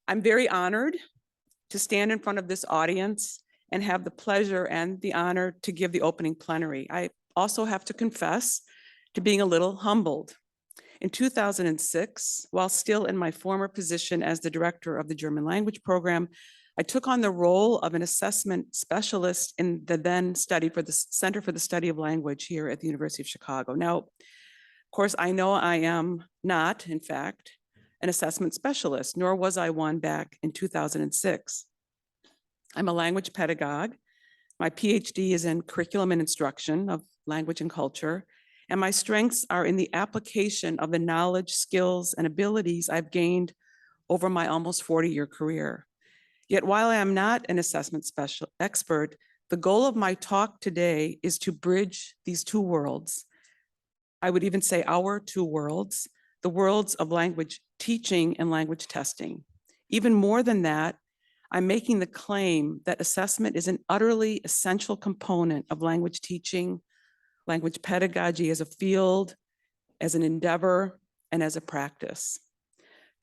I'm very honored to stand in front of this audience and have the pleasure and the honor to give the opening plenary. I also have to confess to being a little humbled. In 2006, while still in my former position as the director of the German language program, I took on the role of an assessment specialist in the then study for the Center for the Study of Language here at the University of Chicago. Now, of course, I know I am not, in fact, an assessment specialist, nor was I one back in 2006. I'm a language pedagogue. My PhD is in curriculum and instruction of language and culture, and my strengths are in the application of the knowledge, skills, and abilities I've gained over my almost 40-year career. Yet while I am not an assessment expert, the goal of my talk today is to bridge these two worlds. I would even say our two worlds, the worlds of language teaching and language testing. Even more than that, I'm making the claim that assessment is an utterly essential component of language teaching, language pedagogy as a field, as an endeavor, and as a practice.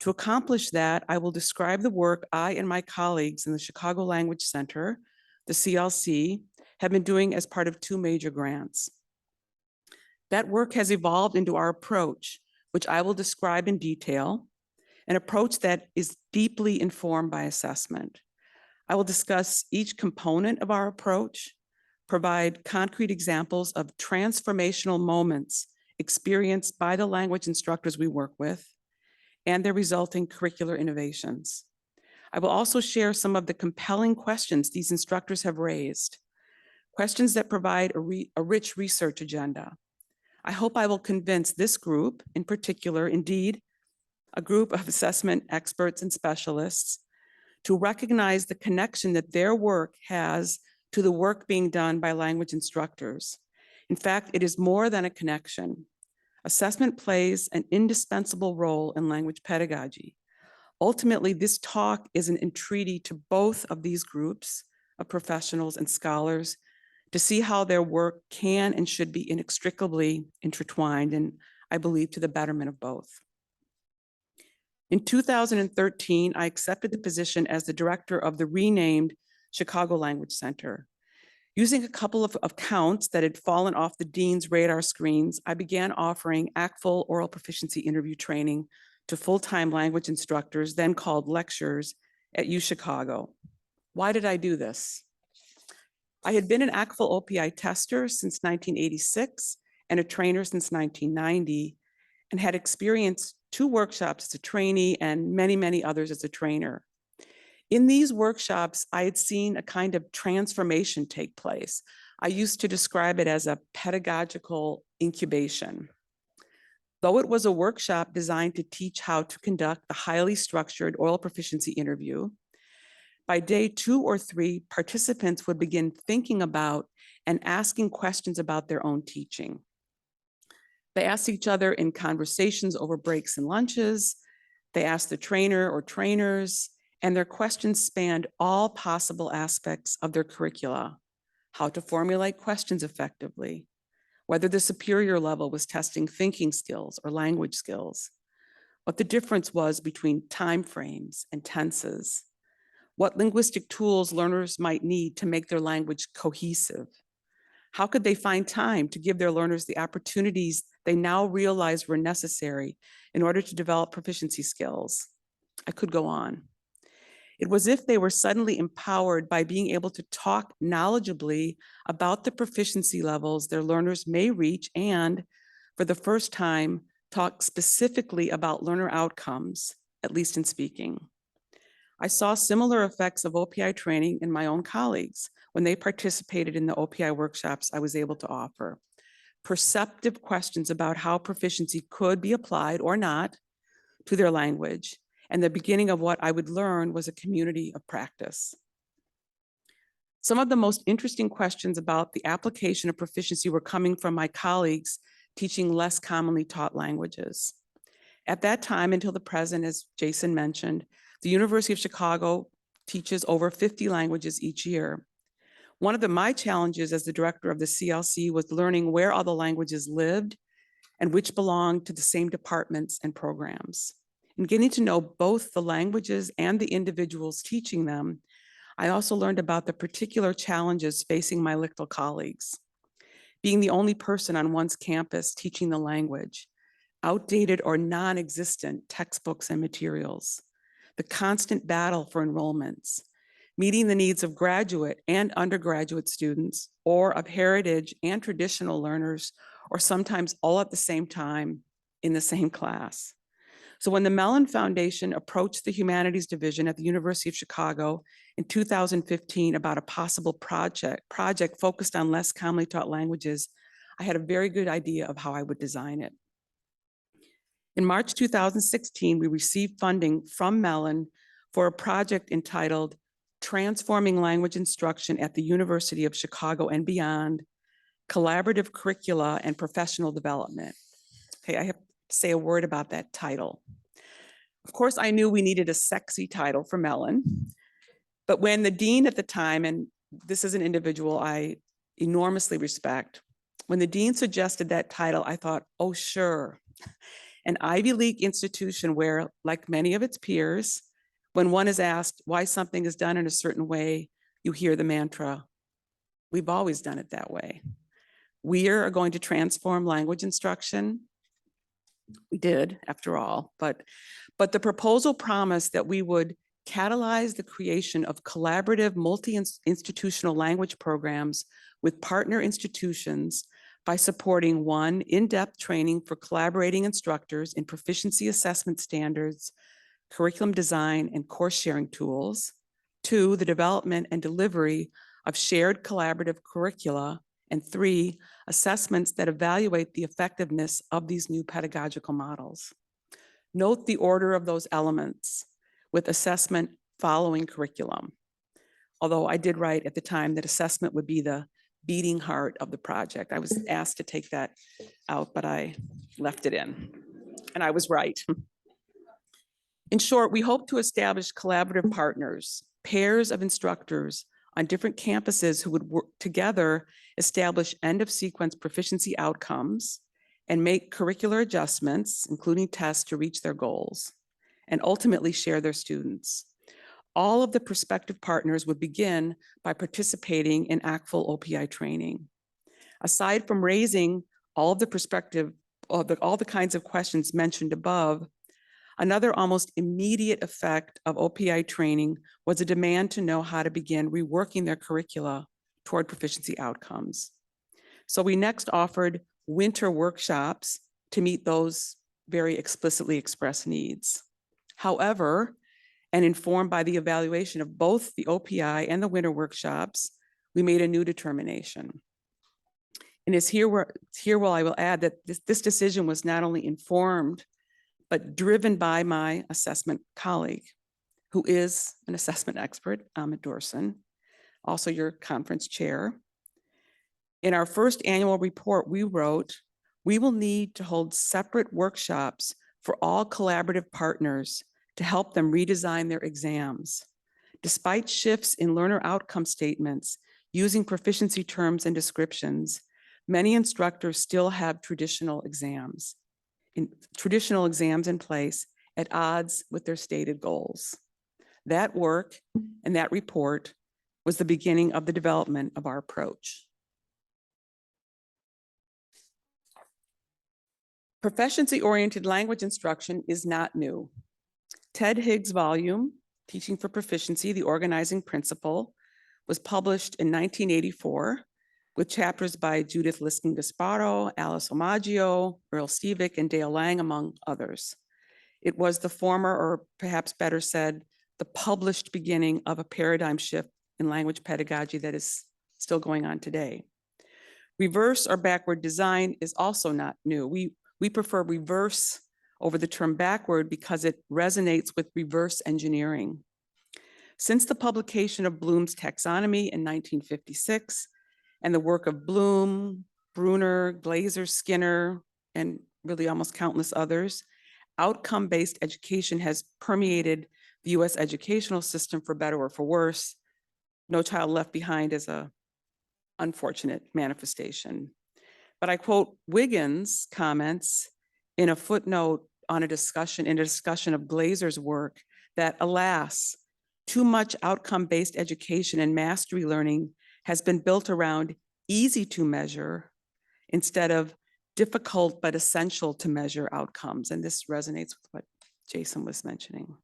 To accomplish that, I will describe the work I and my colleagues in the Chicago Language Center, the CLC, have been doing as part of two major grants. That work has evolved into our approach, which I will describe in detail, an approach that is deeply informed by assessment. I will discuss each component of our approach, provide concrete examples of transformational moments experienced by the language instructors we work with, and their resulting curricular innovations. I will also share some of the compelling questions these instructors have raised, questions that provide a rich research agenda. I hope I will convince this group in particular, indeed, a group of assessment experts and specialists, to recognize the connection that their work has to the work being done by language instructors. In fact, it is more than a connection. Assessment plays an indispensable role in language pedagogy. Ultimately, this talk is an entreaty to both of these groups of professionals and scholars to see how their work can and should be inextricably intertwined, and I believe to the betterment of both. In 2013, I accepted the position as the director of the renamed Chicago Language Center. Using a couple of counts that had fallen off the dean's radar screens, I began offering ACTFL oral proficiency interview training to full-time language instructors, then called lecturers, at UChicago. Why did I do this? I had been an ACTFL OPI tester since 1986 and a trainer since 1990, and had experienced 2 workshops as a trainee and many, many others as a trainer. In these workshops, I had seen a kind of transformation take place. I used to describe it as a pedagogical incubation. Though it was a workshop designed to teach how to conduct a highly structured oral proficiency interview, by day 2 or 3, participants would begin thinking about and asking questions about their own teaching. They asked each other in conversations over breaks and lunches. They asked the trainer or trainers, and their questions spanned all possible aspects of their curricula: how to formulate questions effectively, whether the superior level was testing thinking skills or language skills, what the difference was between timeframes and tenses, what linguistic tools learners might need to make their language cohesive. How could they find time to give their learners the opportunities they now realize were necessary in order to develop proficiency skills? I could go on. It was as if they were suddenly empowered by being able to talk knowledgeably about the proficiency levels their learners may reach, and for the first time, talk specifically about learner outcomes, at least in speaking. I saw similar effects of OPI training in my own colleagues when they participated in the OPI workshops I was able to offer. Perceptive questions about how proficiency could be applied or not to their language, and the beginning of what I would learn was a community of practice. Some of the most interesting questions about the application of proficiency were coming from my colleagues teaching less commonly taught languages. At that time, until the present, as Jason mentioned, the University of Chicago teaches over 50 languages each year. One of my challenges as the director of the CLC was learning where all the languages lived and which belonged to the same departments and programs. In getting to know both the languages and the individuals teaching them, I also learned about the particular challenges facing my LICTL colleagues. Being the only person on one's campus teaching the language, outdated or non-existent textbooks and materials, the constant battle for enrollments, meeting the needs of graduate and undergraduate students, or of heritage and traditional learners, or sometimes all at the same time in the same class. So when the Mellon Foundation approached the Humanities Division at the University of Chicago in 2015 about a possible project focused on less commonly taught languages, I had a very good idea of how I would design it. In March 2016, we received funding from Mellon for a project entitled Transforming Language Instruction at the University of Chicago and Beyond, Collaborative Curricula and Professional Development. Okay, I have to say a word about that title. Of course, I knew we needed a sexy title for Mellon, but when the dean at the time, and this is an individual I enormously respect, when the dean suggested that title, I thought, oh, sure. An Ivy League institution where, like many of its peers, when one is asked why something is done in a certain way, you hear the mantra, we've always done it that way. We are going to transform language instruction. We did, after all, but the proposal promised that we would catalyze the creation of collaborative multi-institutional language programs with partner institutions by supporting 1, in-depth training for collaborating instructors in proficiency assessment standards, curriculum design, and course sharing tools. 2, the development and delivery of shared collaborative curricula. And 3, assessments that evaluate the effectiveness of these new pedagogical models. Note the order of those elements, with assessment following curriculum. Although I did write at the time that assessment would be the beating heart of the project. I was asked to take that out, but I left it in, and I was right. In short, we hope to establish collaborative partners, pairs of instructors on different campuses who would work together, establish end-of-sequence proficiency outcomes, and make curricular adjustments, including tests, to reach their goals, and ultimately share their students. All of the prospective partners would begin by participating in ACTFL OPI training. Aside from raising all of the all the kinds of questions mentioned above, another almost immediate effect of OPI training was a demand to know how to begin reworking their curricula toward proficiency outcomes. So we next offered winter workshops to meet those very explicitly expressed needs. However, and informed by the evaluation of both the OPI and the winter workshops, we made a new determination. And it's here where I will add that this decision was not only informed, but driven by my assessment colleague, who is an assessment expert, Amit Dorson, also your conference chair. In our first annual report, we wrote, we will need to hold separate workshops for all collaborative partners to help them redesign their exams. Despite shifts in learner outcome statements using proficiency terms and descriptions, many instructors still have traditional exams in place at odds with their stated goals. That work and that report was the beginning of the development of our approach. Proficiency-oriented language instruction is not new. Ted Higgs' volume, Teaching for Proficiency, The Organizing Principle, was published in 1984 with chapters by Judith Liskin-Gasparo, Alice Omaggio, Earl Stevick, and Dale Lang, among others. It was the former, or perhaps better said, the published beginning of a paradigm shift in language pedagogy that is still going on today. Reverse or backward design is also not new. We prefer reverse over the term backward because it resonates with reverse engineering. Since the publication of Bloom's taxonomy in 1956 and the work of Bloom, Bruner, Glaser, Skinner, and really almost countless others, outcome-based education has permeated the US educational system for better or for worse. No Child Left Behind is an unfortunate manifestation. But I quote Wiggins' comments in a footnote in a discussion of Glazer's work that, alas, too much outcome-based education and mastery learning has been built around easy to measure instead of difficult but essential to measure outcomes. And this resonates with what Jason was mentioning.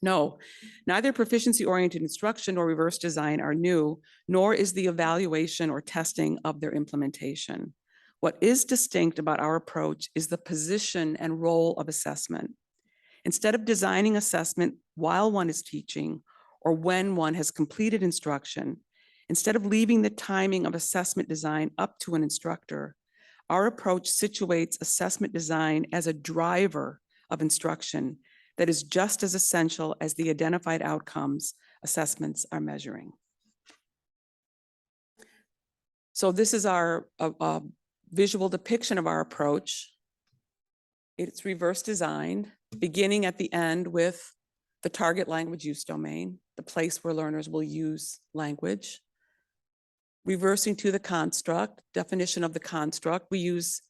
No, neither proficiency-oriented instruction nor reverse design are new, nor is the evaluation or testing of their implementation. What is distinct about our approach is the position and role of assessment. Instead of designing assessment while one is teaching or when one has completed instruction, instead of leaving the timing of assessment design up to an instructor, our approach situates assessment design as a driver of instruction that is just as essential as the identified outcomes assessments are measuring. So this is our visual depiction of our approach. It's reverse designed, beginning at the end with the target language use domain, the place where learners will use language. Reversing to the construct, definition of the construct. We use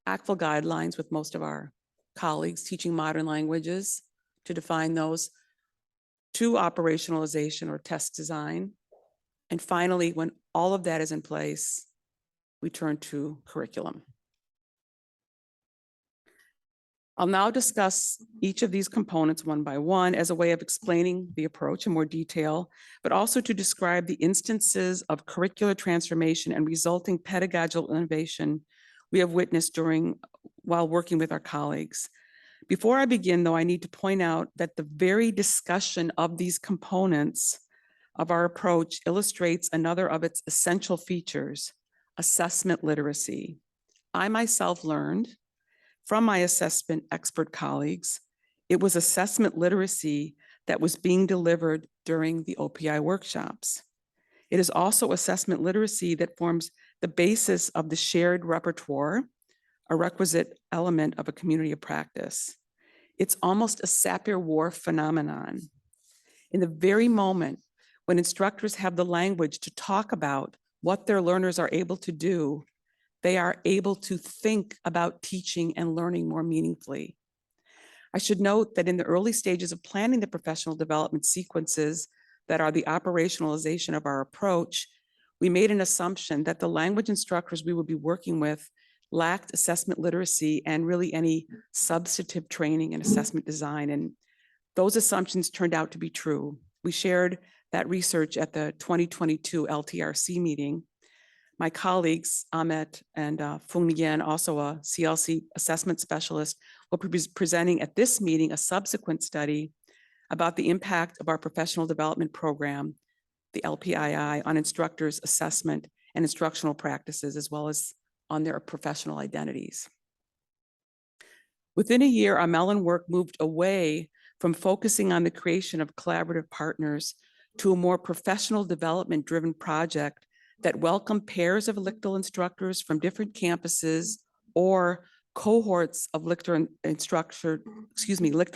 ACTFL guidelines with most of our colleagues teaching modern languages to define those, to operationalization or test design. And finally, when all of that is in place, we turn to curriculum. I'll now discuss each of these components one by one as a way of explaining the approach in more detail, but also to describe the instances of curricular transformation and resulting pedagogical innovation we have witnessed while working with our colleagues. Before I begin, though, I need to point out that the very discussion of these components of our approach illustrates another of its essential features, assessment literacy. I myself learned from my assessment expert colleagues, it was assessment literacy that was being delivered during the OPI workshops. It is also assessment literacy that forms the basis of the shared repertoire, a requisite element of a community of practice. It's almost a Sapir-Whorf phenomenon. In the very moment when instructors have the language to talk about what their learners are able to do, they are able to think about teaching and learning more meaningfully. I should note that in the early stages of planning the professional development sequences that are the operationalization of our approach, we made an assumption that the language instructors we would be working with lacked assessment literacy and really any substantive training in assessment design. And those assumptions turned out to be true. We shared that research at the 2022 LTRC meeting. My colleagues, Ahmet and Fung Nguyen, also a CLC assessment specialist, will be presenting at this meeting a subsequent study about the impact of our professional development program, the LPII, on instructors' assessment and instructional practices, as well as on their professional identities. Within a year, our Mellon work moved away from focusing on the creation of collaborative partners to a more professional development-driven project that welcomed pairs of LICTL instructors from different campuses or cohorts of LICTL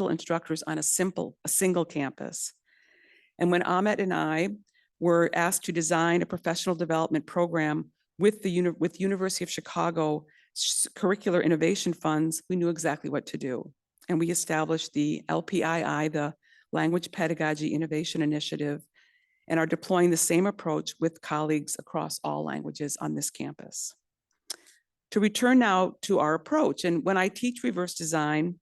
instructors on a single campus. And when Ahmet and I were asked to design a professional development program with University of Chicago curricular innovation funds, we knew exactly what to do. And we established the LPII, the Language Pedagogy Innovation Initiative, and are deploying the same approach with colleagues across all languages on this campus. To return now to our approach, and when I teach reverse design,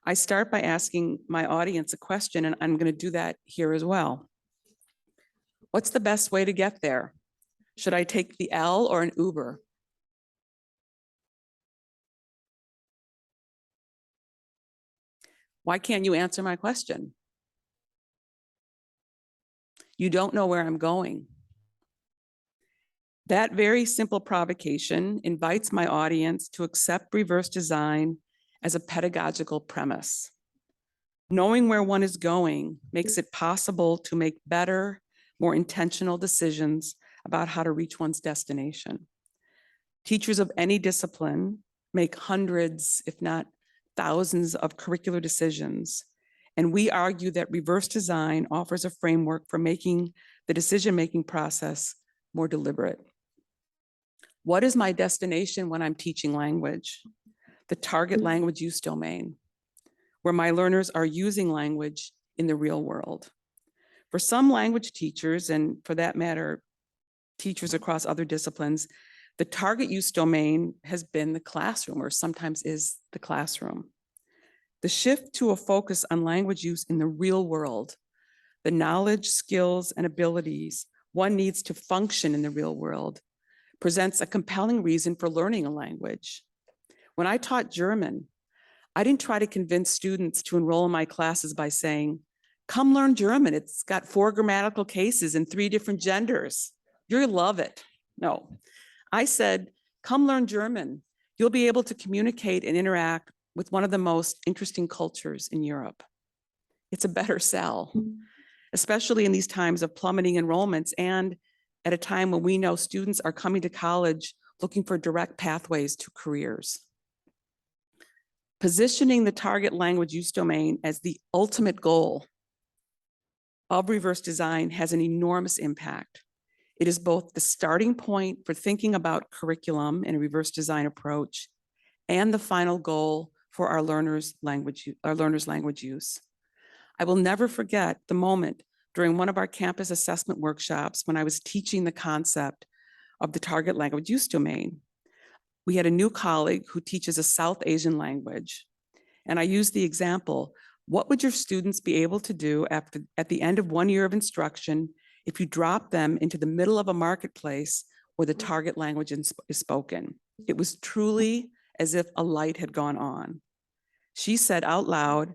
I start by asking my audience a question, and I'm going to do that here as well. What's the best way to get there? Should I take the L or an Uber? Why can't you answer my question? You don't know where I'm going. That very simple provocation invites my audience to accept reverse design as a pedagogical premise. Knowing where one is going makes it possible to make better, more intentional decisions about how to reach one's destination. Teachers of any discipline make hundreds, if not thousands, of curricular decisions. And we argue that reverse design offers a framework for making the decision-making process more deliberate. What is my destination when I'm teaching language? The target language use domain. where my learners are using language in the real world. For some language teachers, and for that matter, teachers across other disciplines, the target use domain has been the classroom, or sometimes is the classroom. The shift to a focus on language use in the real world, the knowledge, skills, and abilities one needs to function in the real world, presents a compelling reason for learning a language. When I taught German, I didn't try to convince students to enroll in my classes by saying, come learn German. It's got 4 grammatical cases and 3 different genders. You'll love it. No, I said, come learn German. You'll be able to communicate and interact with one of the most interesting cultures in Europe. It's a better sell, especially in these times of plummeting enrollments and at a time when we know students are coming to college looking for direct pathways to careers. Positioning the target language use domain as the ultimate goal of reverse design has an enormous impact. It is both the starting point for thinking about curriculum in a reverse design approach and the final goal for our learners' language use. I will never forget the moment during one of our campus assessment workshops when I was teaching the concept of the target language use domain. We had a new colleague who teaches a South Asian language, and I used the example, what would your students be able to do at the end of 1 year of instruction if you drop them into the middle of a marketplace where the target language is spoken? It was truly as if a light had gone on. She said out loud,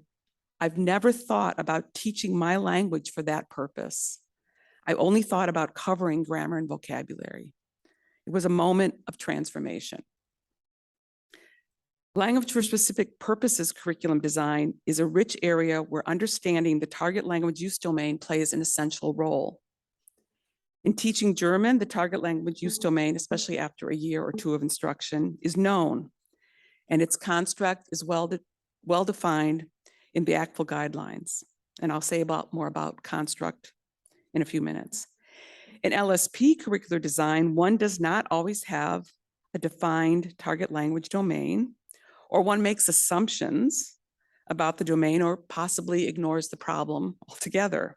I've never thought about teaching my language for that purpose. I only thought about covering grammar and vocabulary. It was a moment of transformation. Language for specific purposes curriculum design is a rich area where understanding the target language use domain plays an essential role. In teaching German, the target language use domain, especially after a year or 2 of instruction, is known, and its construct is well defined in the ACTFL guidelines. And I'll say more about construct in a few minutes. In LSP curricular design, one does not always have a defined target language domain, or one makes assumptions about the domain or possibly ignores the problem altogether.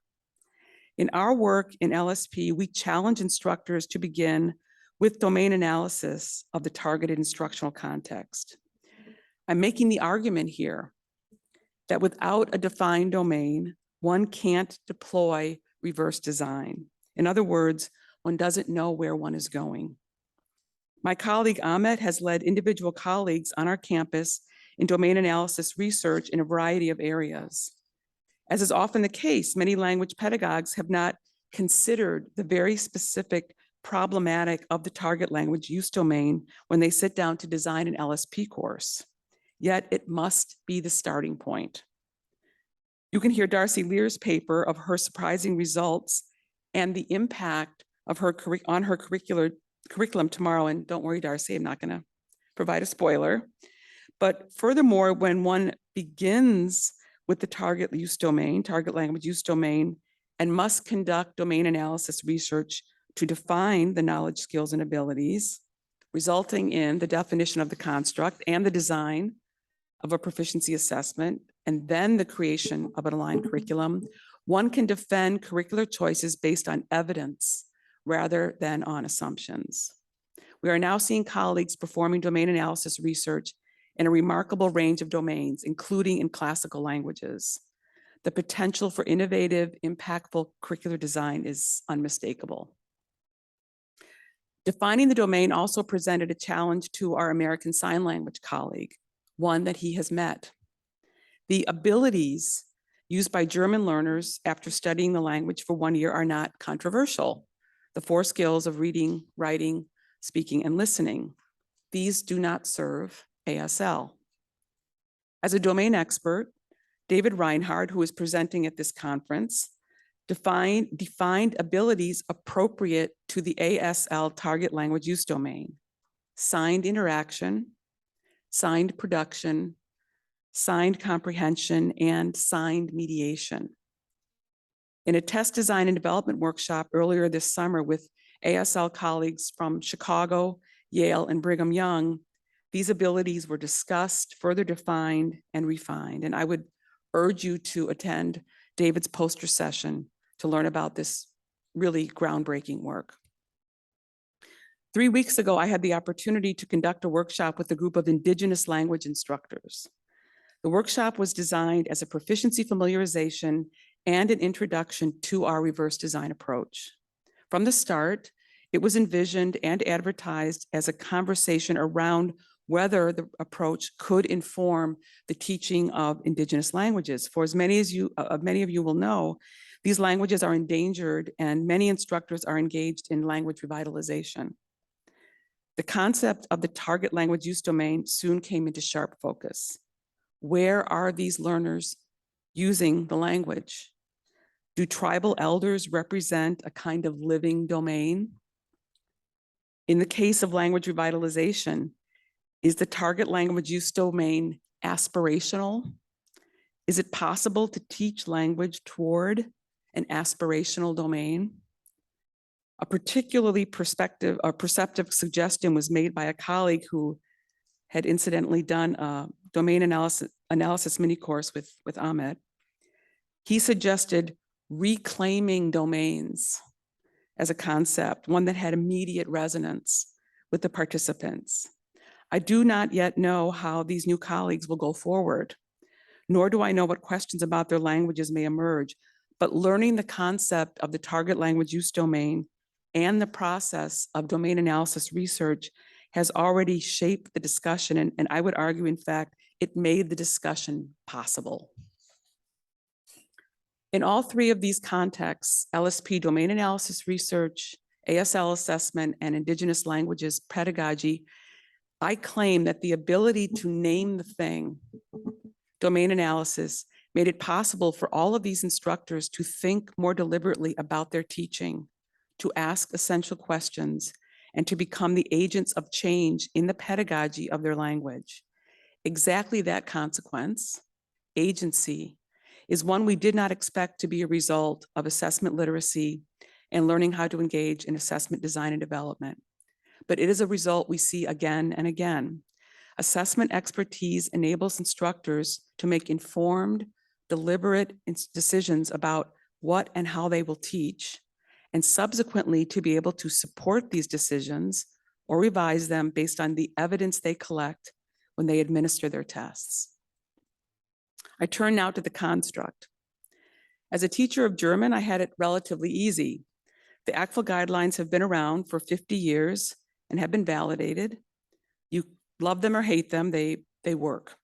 In our work in LSP, we challenge instructors to begin with domain analysis of the targeted instructional context. I'm making the argument here that without a defined domain, one can't deploy reverse design. In other words, one doesn't know where one is going. My colleague Ahmed has led individual colleagues on our campus in domain analysis research in a variety of areas. As is often the case, many language pedagogues have not considered the very specific problematic of the target language use domain when they sit down to design an LSP course. Yet it must be the starting point. You can hear Darcy Lear's paper of her surprising results and the impact of her on her curriculum tomorrow. And don't worry, Darcy, I'm not going to provide a spoiler. But furthermore, when one begins with the target language use domain, and must conduct domain analysis research to define the knowledge, skills, and abilities, resulting in the definition of the construct and the design of a proficiency assessment, and then the creation of an aligned curriculum, one can defend curricular choices based on evidence rather than on assumptions. We are now seeing colleagues performing domain analysis research in a remarkable range of domains, including in classical languages. The potential for innovative, impactful curricular design is unmistakable. Defining the domain also presented a challenge to our American Sign Language colleague, one that he has met. The abilities used by German learners after studying the language for 1 year are not controversial. The 4 skills of reading, writing, speaking, and listening. These do not serve ASL. As a domain expert, David Reinhardt, who is presenting at this conference, defined abilities appropriate to the ASL target language use domain: signed interaction, signed production, signed comprehension, and signed mediation. In a test design and development workshop earlier this summer with ASL colleagues from Chicago, Yale, and Brigham Young, these abilities were discussed, further defined, and refined. And I would urge you to attend David's poster session to learn about this really groundbreaking work. 3 weeks ago, I had the opportunity to conduct a workshop with a group of Indigenous language instructors. The workshop was designed as a proficiency familiarization and an introduction to our reverse design approach. From the start, it was envisioned and advertised as a conversation around whether the approach could inform the teaching of Indigenous languages. For as many of you will know, these languages are endangered and many instructors are engaged in language revitalization. The concept of the target language use domain soon came into sharp focus. Where are these learners using the language? Do tribal elders represent a kind of living domain? In the case of language revitalization, is the target language use domain aspirational? Is it possible to teach language toward an aspirational domain? A particularly perceptive suggestion was made by a colleague who had incidentally done a domain analysis mini course with Ahmed. He suggested reclaiming domains as a concept, one that had immediate resonance with the participants. I do not yet know how these new colleagues will go forward, nor do I know what questions about their languages may emerge, but learning the concept of the target language use domain and the process of domain analysis research has already shaped the discussion, and I would argue, in fact, it made the discussion possible. In all three of these contexts, LSP domain analysis research, ASL assessment, and Indigenous languages pedagogy, I claim that the ability to name the thing, domain analysis, made it possible for all of these instructors to think more deliberately about their teaching, to ask essential questions, and to become the agents of change in the pedagogy of their language. Exactly that consequence, agency, is one we did not expect to be a result of assessment literacy and learning how to engage in assessment design and development. But it is a result we see again and again. Assessment expertise enables instructors to make informed, deliberate decisions about what and how they will teach, and subsequently to be able to support these decisions or revise them based on the evidence they collect when they administer their tests. I turn now to the construct. As a teacher of German, I had it relatively easy. The ACTFL guidelines have been around for 50 years and have been validated. You love them or hate them, they work.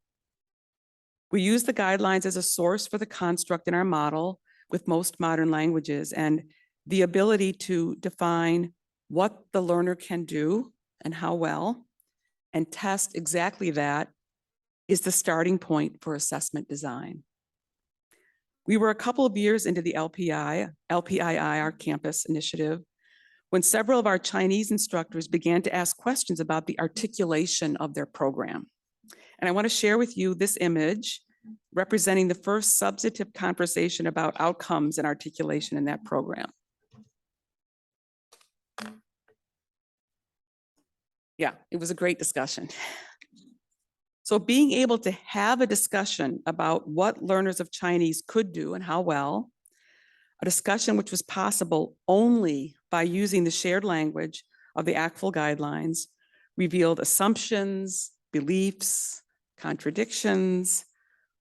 We use the guidelines as a source for the construct in our model with most modern languages, and the ability to define what the learner can do and how well, and test exactly that, is the starting point for assessment design. We were a couple of years into the LPII, our campus initiative, when several of our Chinese instructors began to ask questions about the articulation of their program. And I want to share with you this image representing the first substantive conversation about outcomes and articulation in that program. Yeah, it was a great discussion. So being able to have a discussion about what learners of Chinese could do and how well, a discussion which was possible only by using the shared language of the ACTFL guidelines, revealed assumptions, beliefs, contradictions,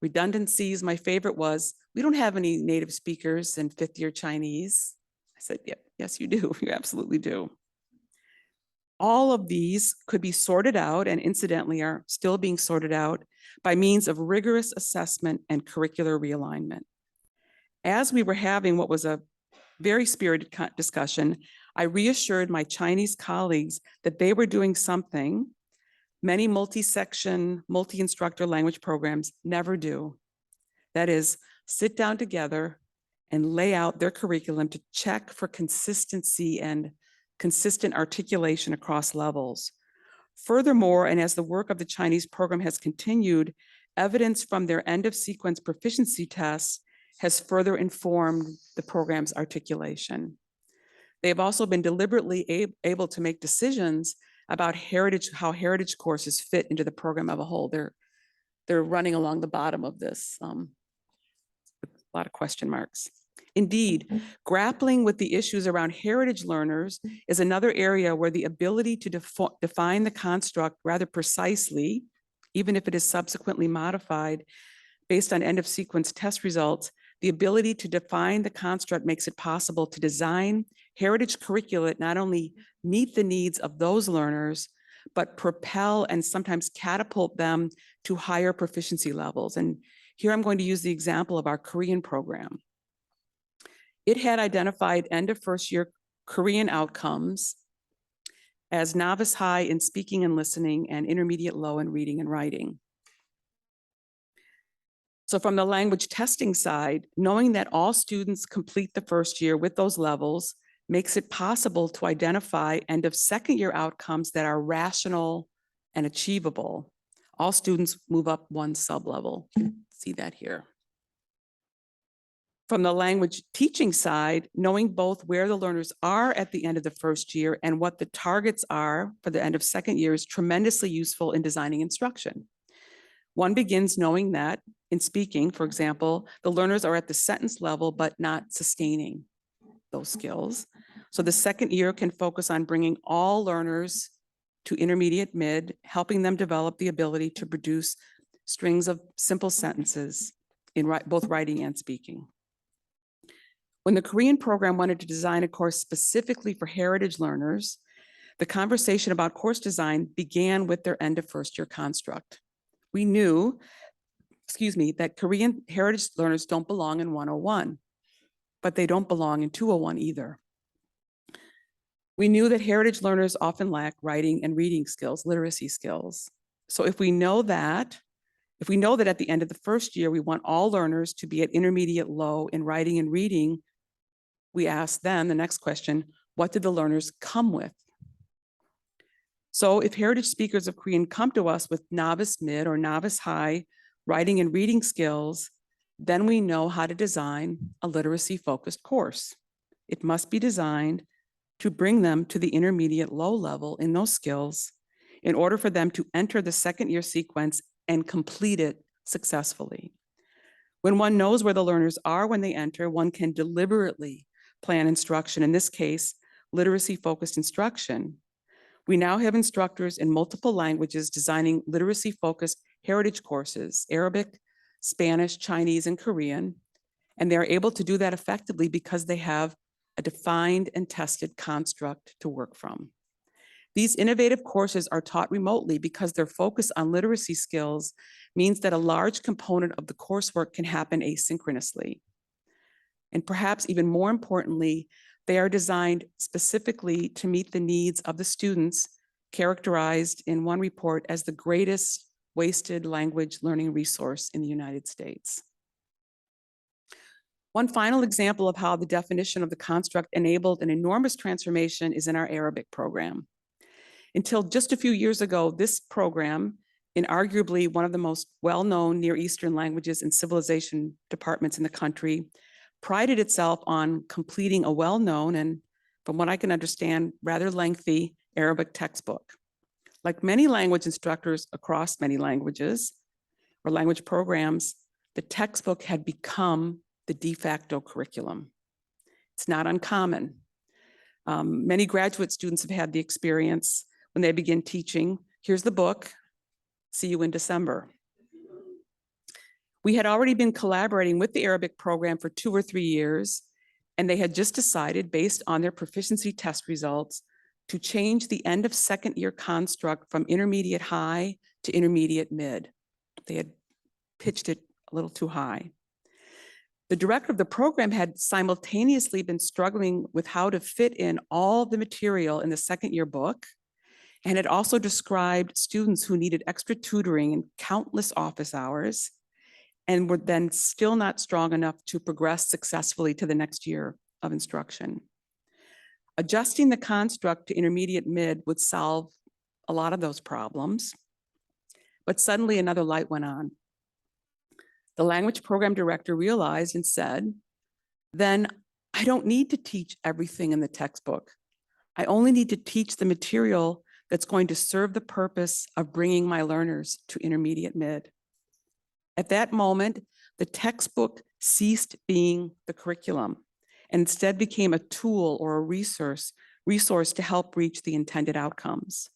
redundancies. My favorite was, we don't have any native speakers in fifth-year Chinese. I said, yeah, yes, you do. You absolutely do. All of these could be sorted out, and incidentally are still being sorted out by means of rigorous assessment and curricular realignment. As we were having what was a very spirited discussion, I reassured my Chinese colleagues that they were doing something many multi-section, multi-instructor language programs never do. That is, sit down together and lay out their curriculum to check for consistency and consistent articulation across levels. Furthermore, and as the work of the Chinese program has continued, evidence from their end of sequence proficiency tests has further informed the program's articulation. They have also been deliberately able to make decisions about how heritage courses fit into the program of a whole. They're running along the bottom of this a lot of question marks. Indeed, grappling with the issues around heritage learners is another area where the ability to define the construct rather precisely, even if it is subsequently modified based on end of sequence test results, the ability to define the construct makes it possible to design heritage curricula that not only meet the needs of those learners, but propel and sometimes catapult them to higher proficiency levels. And here I'm going to use the example of our Korean program. It had identified end of first year Korean outcomes as novice high in speaking and listening and intermediate low in reading and writing. So from the language testing side, knowing that all students complete the first year with those levels makes it possible to identify end of second year outcomes that are rational and achievable. All students move up one sub-level. See that here. From the language teaching side, knowing both where the learners are at the end of the first year and what the targets are for the end of second year is tremendously useful in designing instruction. One begins knowing that in speaking, for example, the learners are at the sentence level, but not sustaining those skills. So the second year can focus on bringing all learners to intermediate mid, helping them develop the ability to produce strings of simple sentences in both writing and speaking. When the Korean program wanted to design a course specifically for heritage learners, the conversation about course design began with their end of first year construct. We knew, that Korean heritage learners don't belong in 101, but they don't belong in 201 either. We knew that heritage learners often lack writing and reading skills, literacy skills. So if we know that at the end of the first year, we want all learners to be at intermediate low in writing and reading, we ask then the next question, what did the learners come with? So if heritage speakers of Korean come to us with novice mid or novice high writing and reading skills, then we know how to design a literacy focused course. It must be designed to bring them to the intermediate low level in those skills in order for them to enter the second year sequence and complete it successfully. When one knows where the learners are when they enter, one can deliberately plan instruction, in this case, literacy focused instruction. We now have instructors in multiple languages designing literacy focused heritage courses, Arabic, Spanish, Chinese, and Korean, and they're able to do that effectively because they have a defined and tested construct to work from. These innovative courses are taught remotely because their focus on literacy skills means that a large component of the coursework can happen asynchronously. And perhaps even more importantly, they are designed specifically to meet the needs of the students, characterized in one report as the greatest wasted language learning resource in the United States. One final example of how the definition of the construct enabled an enormous transformation is in our Arabic program. Until just a few years ago, this program, in arguably one of the most well-known Near Eastern languages and civilization departments in the country, prided itself on completing a well-known and, from what I can understand, rather lengthy Arabic textbook. Like many language instructors across many languages or language programs, the textbook had become the de facto curriculum. It's not uncommon. Many graduate students have had the experience when they begin teaching. Here's the book. See you in December. We had already been collaborating with the Arabic program for 2 or 3 years, and they had just decided, based on their proficiency test results, to change the end of second year construct from intermediate high to intermediate mid. They had pitched it a little too high. The director of the program had simultaneously been struggling with how to fit in all the material in the second year book, and had also described students who needed extra tutoring and countless office hours, and were then still not strong enough to progress successfully to the next year of instruction. Adjusting the construct to intermediate mid would solve a lot of those problems, but suddenly another light went on. The language program director realized and said, then I don't need to teach everything in the textbook. I only need to teach the material that's going to serve the purpose of bringing my learners to intermediate mid. At that moment, the textbook ceased being the curriculum and instead became a tool or a resource to help reach the intended outcomes.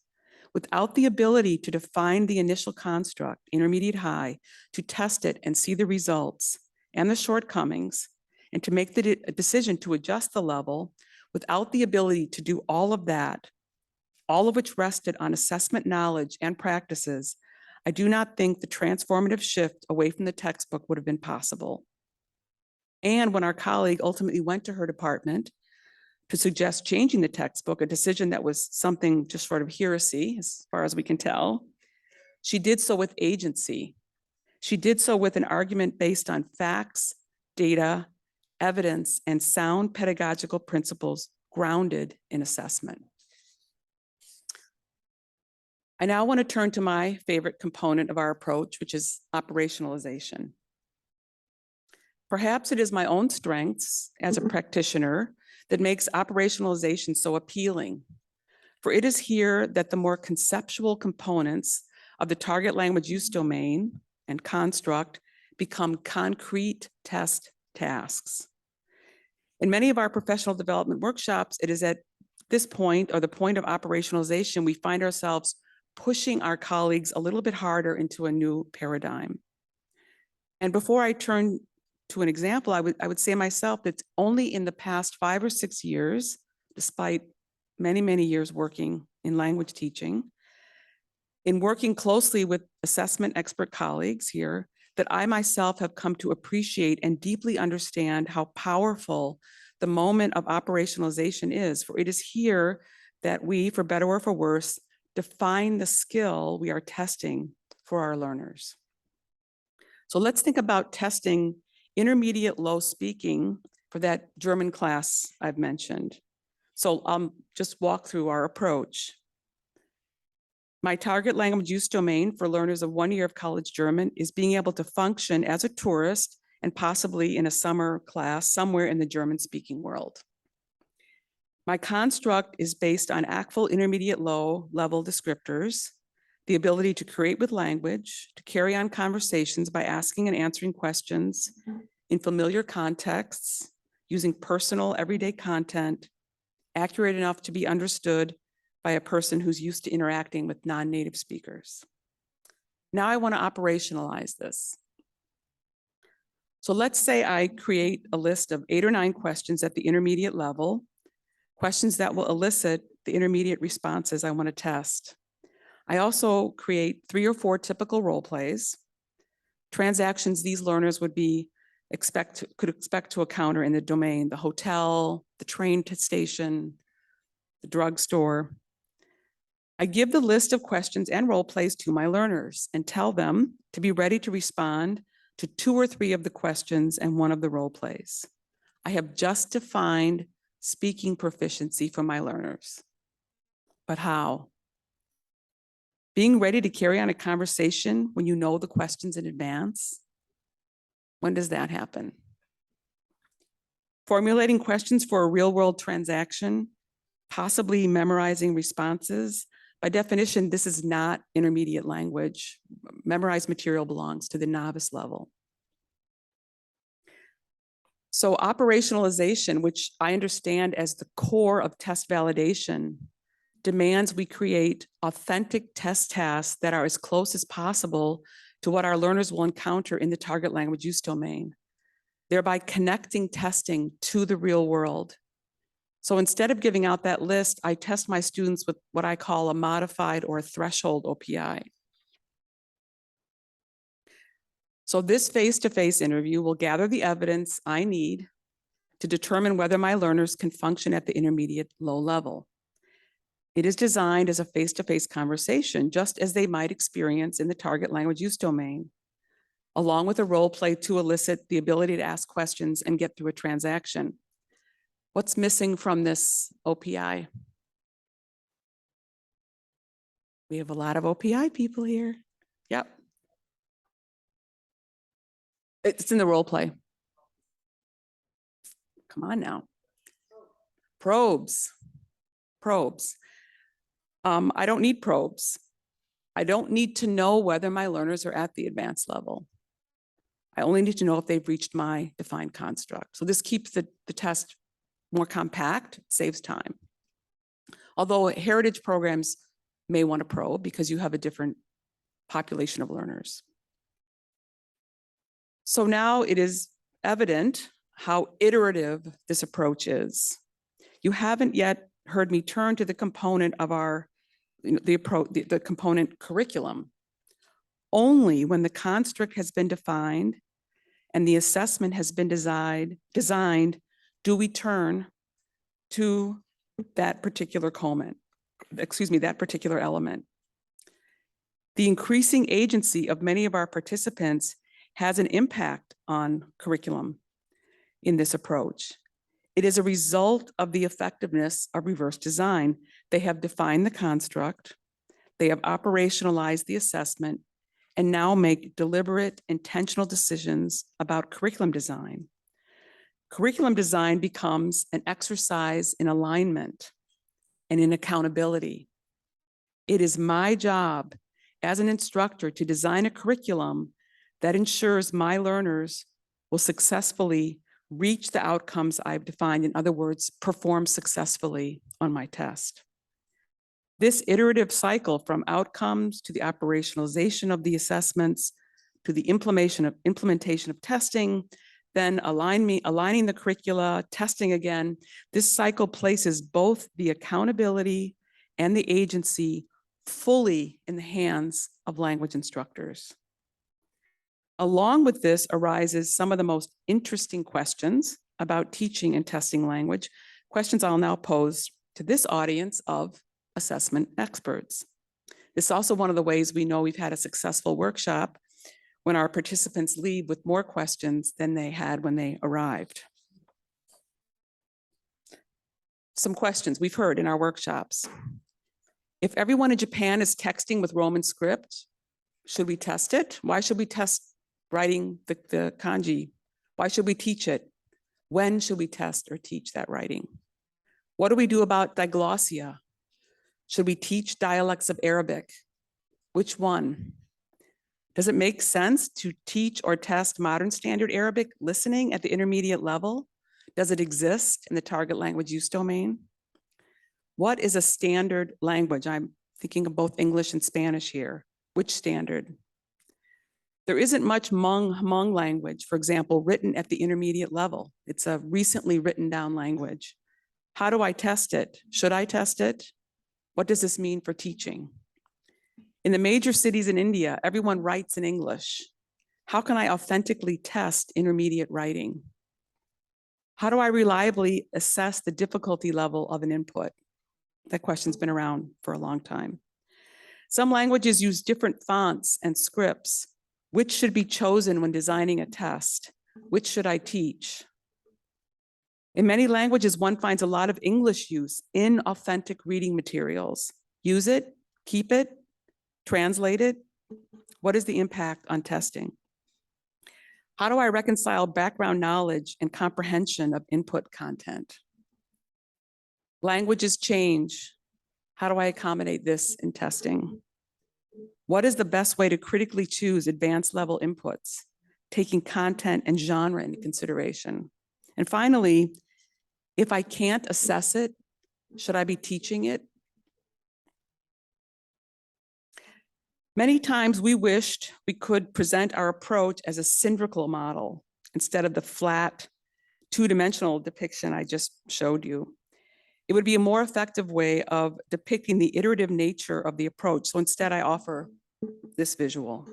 Without the ability to define the initial construct, intermediate high, to test it and see the results and the shortcomings, and to make the decision to adjust the level, without the ability to do all of that, all of which rested on assessment knowledge and practices, I do not think the transformative shift away from the textbook would have been possible. And when our colleague ultimately went to her department to suggest changing the textbook, a decision that was something just sort of heresy, as far as we can tell, she did so with agency. She did so with an argument based on facts, data, evidence, and sound pedagogical principles grounded in assessment. I now want to turn to my favorite component of our approach, which is operationalization. Perhaps it is my own strengths as a practitioner that makes operationalization so appealing. For it is here that the more conceptual components of the target language use domain and construct become concrete test tasks. In many of our professional development workshops, it is at this point, or the point of operationalization, we find ourselves pushing our colleagues a little bit harder into a new paradigm. And before I turn to an example, I would say myself that only in the past 5 or 6 years, despite many, many years working in language teaching, in working closely with assessment expert colleagues here, that I myself have come to appreciate and deeply understand how powerful the moment of operationalization is. For it is here that we, for better or for worse, define the skill we are testing for our learners. So let's think about testing intermediate low speaking for that German class I've mentioned. So I'll just walk through our approach. My target language use domain for learners of 1 year of college German is being able to function as a tourist and possibly in a summer class somewhere in the German speaking world. My construct is based on ACTFL intermediate low level descriptors, the ability to create with language, to carry on conversations by asking and answering questions in familiar contexts, using personal everyday content, accurate enough to be understood by a person who's used to interacting with non-native speakers. Now I want to operationalize this. So let's say I create a list of 8 or 9 questions at the intermediate level, questions that will elicit the intermediate responses I want to test. I also create 3 or 4 typical role plays, transactions these learners would could expect to encounter in the domain, the hotel, the train station, the drugstore. I give the list of questions and role plays to my learners and tell them to be ready to respond to 2 or 3 of the questions and 1 of the role plays. I have just defined speaking proficiency for my learners. But how? Being ready to carry on a conversation when you know the questions in advance? When does that happen? Formulating questions for a real-world transaction, possibly memorizing responses. By definition, this is not intermediate language. Memorized material belongs to the novice level. So operationalization, which I understand as the core of test validation, demands we create authentic test tasks that are as close as possible to what our learners will encounter in the target language use domain, thereby connecting testing to the real world. So instead of giving out that list, I test my students with what I call a modified or a threshold OPI. So this face-to-face interview will gather the evidence I need to determine whether my learners can function at the intermediate low level. It is designed as a face-to-face conversation, just as they might experience in the target language use domain, along with a role play to elicit the ability to ask questions and get through a transaction. What's missing from this OPI? We have a lot of OPI people here. Yep. It's in the role play. Come on now. Probes. Probes. I don't need probes. I don't need to know whether my learners are at the advanced level. I only need to know if they've reached my defined construct. So this keeps the test more compact, saves time. Although heritage programs may want to probe because you have a different population of learners. So now it is evident how iterative this approach is. You haven't yet heard me turn to the component of our, the component curriculum. Only when the construct has been defined and the assessment has been designed do we turn to that particular that particular element. The increasing agency of many of our participants has an impact on curriculum in this approach. It is a result of the effectiveness of reverse design. They have defined the construct, they have operationalized the assessment, and now make deliberate, intentional decisions about curriculum design. Curriculum design becomes an exercise in alignment and in accountability. It is my job as an instructor to design a curriculum that ensures my learners will successfully reach the outcomes I've defined. In other words, perform successfully on my test. This iterative cycle from outcomes to the operationalization of the assessments to the implementation of testing, then aligning the curricula, testing again. This cycle places both the accountability and the agency fully in the hands of language instructors. Along with this arises some of the most interesting questions about teaching and testing language, questions I'll now pose to this audience of assessment experts. This is also one of the ways we know we've had a successful workshop, when our participants leave with more questions than they had when they arrived. Some questions we've heard in our workshops. If everyone in Japan is texting with Roman script, should we test it? Why should we test writing the kanji? Why should we teach it? When should we test or teach that writing? What do we do about diglossia? Should we teach dialects of Arabic? Which one? Does it make sense to teach or test modern standard Arabic listening at the intermediate level? Does it exist in the target language use domain? What is a standard language? I'm thinking of both English and Spanish here. Which standard? There isn't much Hmong language, for example, written at the intermediate level. It's a recently written down language. How do I test it? Should I test it? What does this mean for teaching? In the major cities in India, everyone writes in English. How can I authentically test intermediate writing? How do I reliably assess the difficulty level of an input? That question's been around for a long time. Some languages use different fonts and scripts. Which should be chosen when designing a test? Which should I teach? In many languages, one finds a lot of English use in authentic reading materials. Use it, keep it, translate it. What is the impact on testing? How do I reconcile background knowledge and comprehension of input content? Languages change. How do I accommodate this in testing? What is the best way to critically choose advanced level inputs, taking content and genre into consideration? And finally, if I can't assess it, should I be teaching it? Many times we wished we could present our approach as a cylindrical model instead of the flat, two-dimensional depiction I just showed you. It would be a more effective way of depicting the iterative nature of the approach. So instead I offer this visual.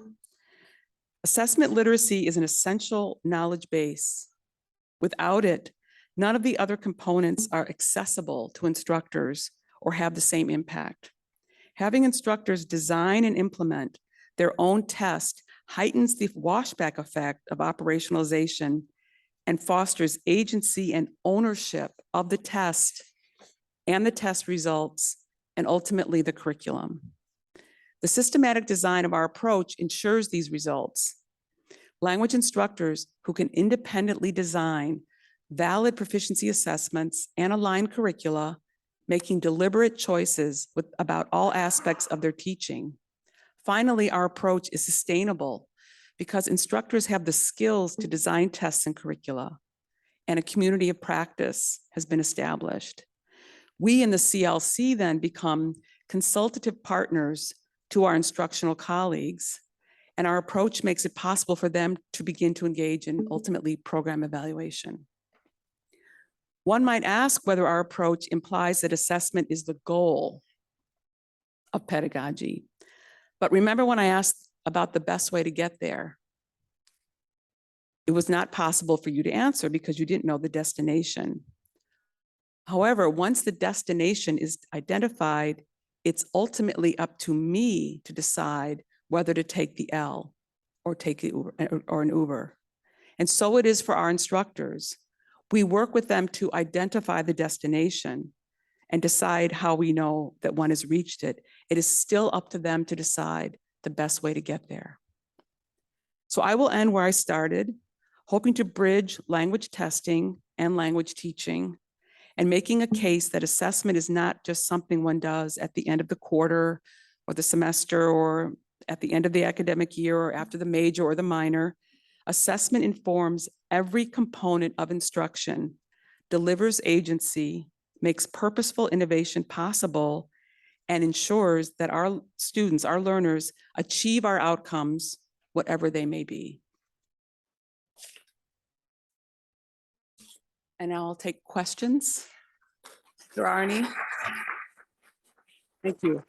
Assessment literacy is an essential knowledge base. Without it, none of the other components are accessible to instructors or have the same impact. Having instructors design and implement their own test heightens the washback effect of operationalization and fosters agency and ownership of the test and the test results, and ultimately the curriculum. The systematic design of our approach ensures these results. Language instructors who can independently design valid proficiency assessments and align curricula, making deliberate choices about all aspects of their teaching. Finally, our approach is sustainable because instructors have the skills to design tests and curricula, and a community of practice has been established. We in the CLC then become consultative partners to our instructional colleagues, and our approach makes it possible for them to begin to engage in ultimately program evaluation. One might ask whether our approach implies that assessment is the goal of pedagogy. But remember when I asked about the best way to get there? It was not possible for you to answer because you didn't know the destination. However, once the destination is identified, it's ultimately up to me to decide whether to take the L or take the Uber, or an Uber. And so it is for our instructors. We work with them to identify the destination and decide how we know that one has reached it. It is still up to them to decide the best way to get there. So I will end where I started, hoping to bridge language testing and language teaching, and making a case that assessment is not just something one does at the end of the quarter or the semester or at the end of the academic year or after the major or the minor. Assessment informs every component of instruction, delivers agency, makes purposeful innovation possible, and ensures that our students, our learners, achieve our outcomes, whatever they may be. And now I'll take questions. If there are any. Thank you.